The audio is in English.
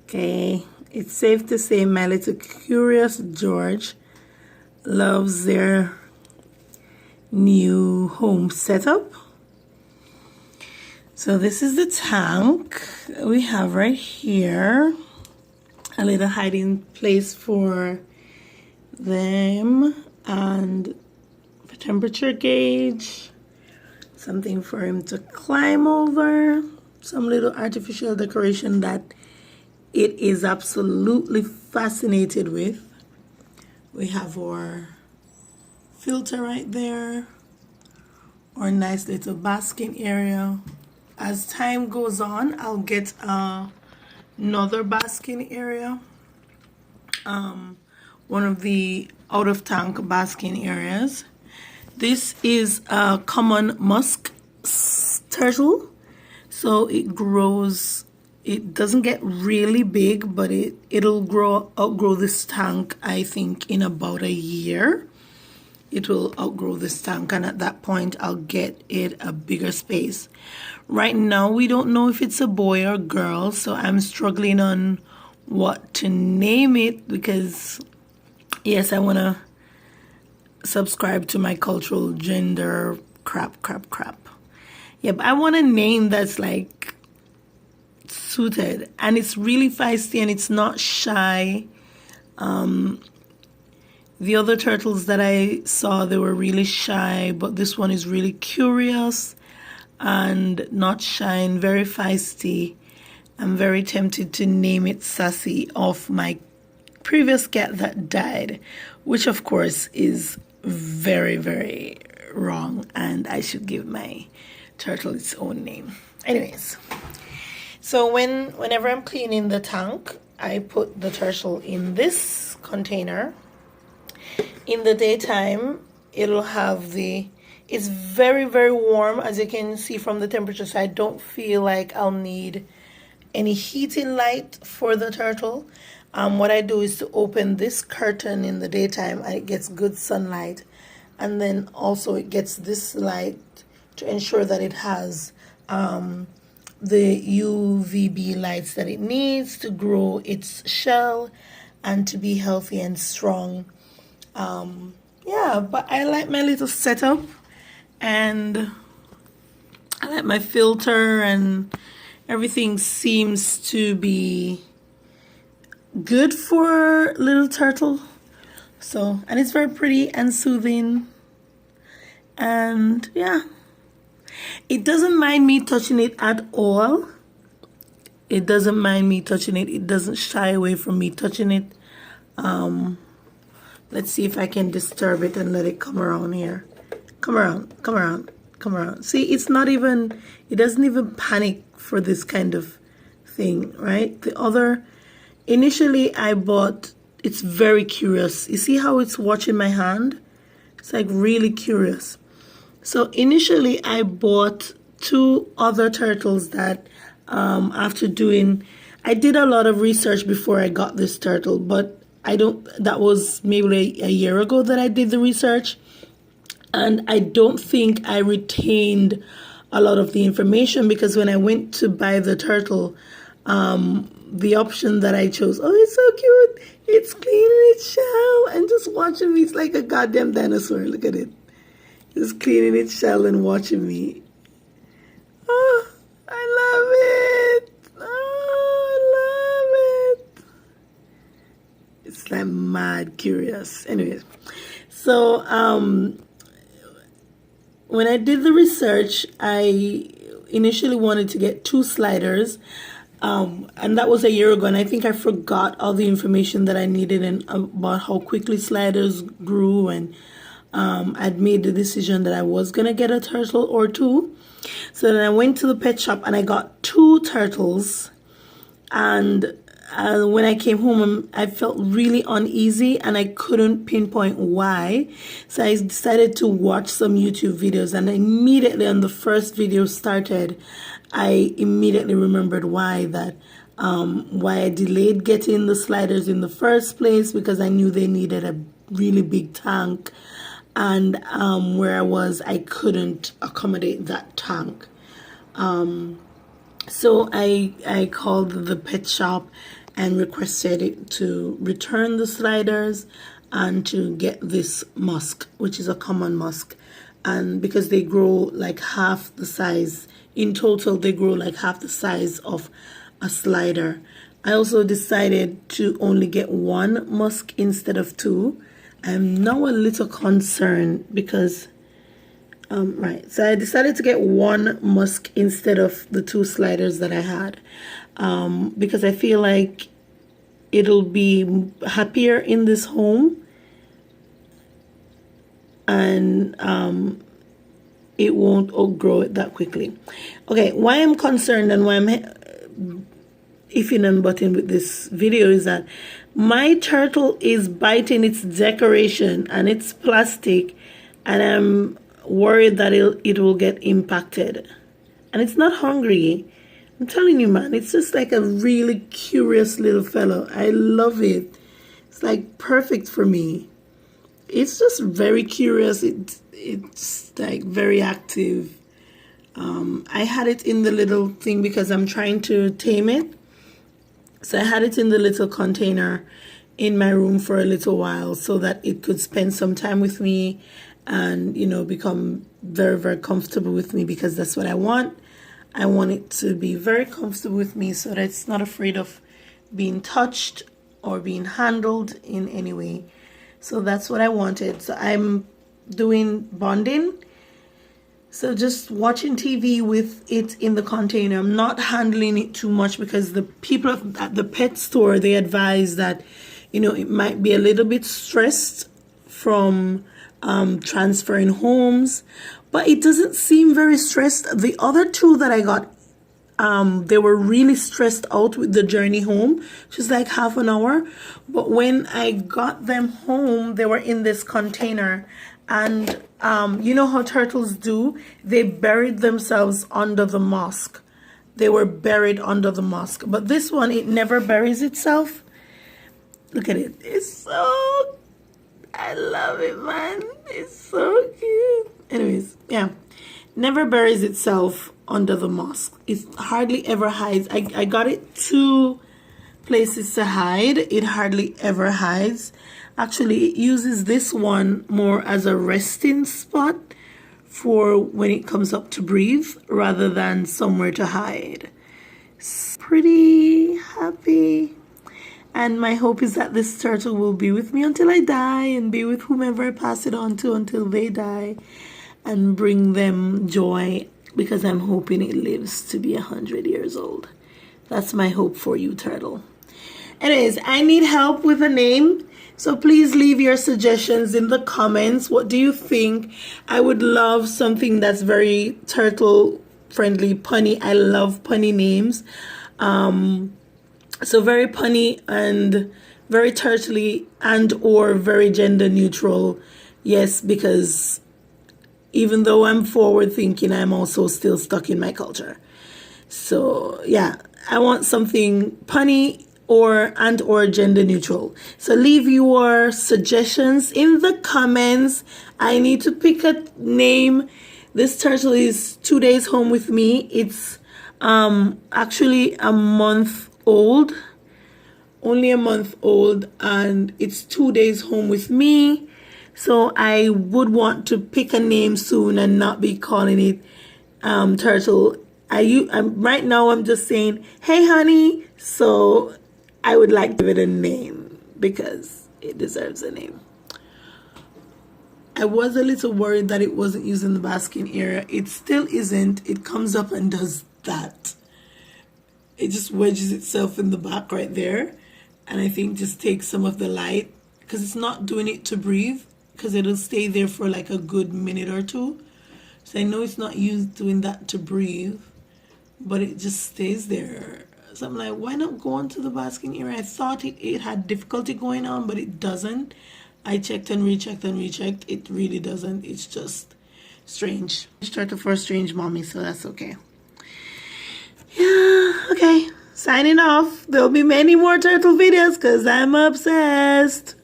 Okay, it's safe to say my little curious George loves their new home setup. So this is the tank we have right here. A little hiding place for them and a temperature gauge. Something for him to climb over. Some little artificial decoration that it is absolutely fascinated with. We have our filter right there. Our nice little basking area. As time goes on, I'll get another basking area. One of the out of tank basking areas. This is a common musk turtle. So it grows, it doesn't get really big, but it'll outgrow this tank, I think, in about a year. It will outgrow this tank, and at that point I'll get it a bigger space. Right now we don't know if it's a boy or girl, so I'm struggling on what to name it, because yes, I want to subscribe to my cultural gender crap. Yeah, but I want a name that's like suited, and it's really feisty and it's not shy. The other turtles that I saw, they were really shy, but this one is really curious and not shy and very feisty. I'm very tempted to name it Sassy off my previous cat that died, which of course is very, very wrong, and I should give my turtle its own name. Anyways, so whenever I'm cleaning the tank, I put the turtle in this container. In the daytime, it'll have it's very, very warm, as you can see from the temperature, so I don't feel like I'll need any heating light for the turtle. What I do is to open this curtain in the daytime, and it gets good sunlight, and then also it gets this light to ensure that it has the UVB lights that it needs to grow its shell and to be healthy and strong. Yeah, but I like my little setup, and I like my filter, and everything seems to be good for little turtle. So, and it's very pretty and soothing, and yeah, it doesn't mind me touching it at all. It doesn't mind me touching it. It doesn't shy away from me touching it. Let's see if I can disturb it and let it come around here. Come around. See, it's not even, it doesn't even panic for this kind of thing, right? The other, initially I bought, it's very curious. You see how it's watching my hand? It's like really curious. So initially I bought two other turtles that after doing, I did a lot of research before I got this turtle, but that was maybe a year ago that I did the research, and I don't think I retained a lot of the information, because when I went to buy the turtle, the option that I chose, oh, it's so cute, it's cleaning its shell and just watching me. It's like a goddamn dinosaur. Look at it, just cleaning its shell and watching me. Oh, I love it. It's like mad curious. Anyways, so when I did the research, I initially wanted to get two sliders, and that was a year ago, and I think I forgot all the information that I needed and about how quickly sliders grew, and I'd made the decision that I was gonna get a turtle or two. So then I went to the pet shop and I got two turtles, and when I came home, I felt really uneasy and I couldn't pinpoint why. So I decided to watch some YouTube videos, and immediately on the first video started, I immediately remembered why I delayed getting the sliders in the first place, because I knew they needed a really big tank, and where I was, I couldn't accommodate that tank. So I called the pet shop, and requested it to return the sliders and to get this musk, which is a common musk. And because they grow like half the size, in total they grow like half the size of a slider. I also decided to only get one musk instead of two. I'm now a little concerned because right, so I decided to get one musk instead of the two sliders that I had, because I feel like it'll be happier in this home, and it won't outgrow it that quickly. Okay, why I'm concerned and why I'm ifing and butting with this video is that my turtle is biting its decoration and it's plastic, and I'm worried that it will get impacted. And it's not hungry. I'm telling you, man, it's just like a really curious little fellow. I love it. It's like perfect for me. It's just very curious. It's like very active. I had it in the little thing because I'm trying to tame it. So I had it in the little container in my room for a little while so that it could spend some time with me and, you know, become very, very comfortable with me, because that's what I want. I want it to be very comfortable with me so that it's not afraid of being touched or being handled in any way. So that's what I wanted. So I'm doing bonding. So just watching TV with it in the container. I'm not handling it too much because the people at the pet store, they advise that, you know, it might be a little bit stressed from transferring homes, but it doesn't seem very stressed. The other two that I got, they were really stressed out with the journey home, just like half an hour. But when I got them home, they were in this container, and you know how turtles do? They buried themselves under the musk. They were buried under the musk. But this one, it never buries itself. Look at it. It's so, I love it, man. It's so cute. Anyways, yeah. Never buries itself under the musk. It hardly ever hides. I got it two places to hide. It hardly ever hides. Actually, it uses this one more as a resting spot for when it comes up to breathe rather than somewhere to hide. It's pretty happy. And my hope is that this turtle will be with me until I die and be with whomever I pass it on to until they die and bring them joy, because I'm hoping it lives to be 100 years old. That's my hope for you, turtle. Anyways, I need help with a name. So please leave your suggestions in the comments. What do you think? I would love something that's very turtle friendly, punny. I love punny names. So very punny and very turtly and or very gender neutral. Yes, because even though I'm forward thinking, I'm also still stuck in my culture. So yeah, I want something punny or gender neutral. So leave your suggestions in the comments. I need to pick a name. This turtle is 2 days home with me. It's actually a month old, only a month old, and it's 2 days home with me. So I would want to pick a name soon and not be calling it turtle. Right now I'm just saying, hey honey. So I would like to give it a name because it deserves a name. I was a little worried that it wasn't using the basking area. It still isn't. It comes up and does that. It just wedges itself in the back right there, and I think just takes some of the light, because it's not doing it to breathe, because it'll stay there for like a good minute or two. So I know it's not doing that to breathe, but it just stays there. So I'm like, why not go on to the basking area? I thought it had difficulty going on, but it doesn't. I checked and rechecked and rechecked. It really doesn't. It's just strange. Turtle for a strange mommy, so that's okay. Yeah, okay. Signing off. There'll be many more turtle videos because I'm obsessed.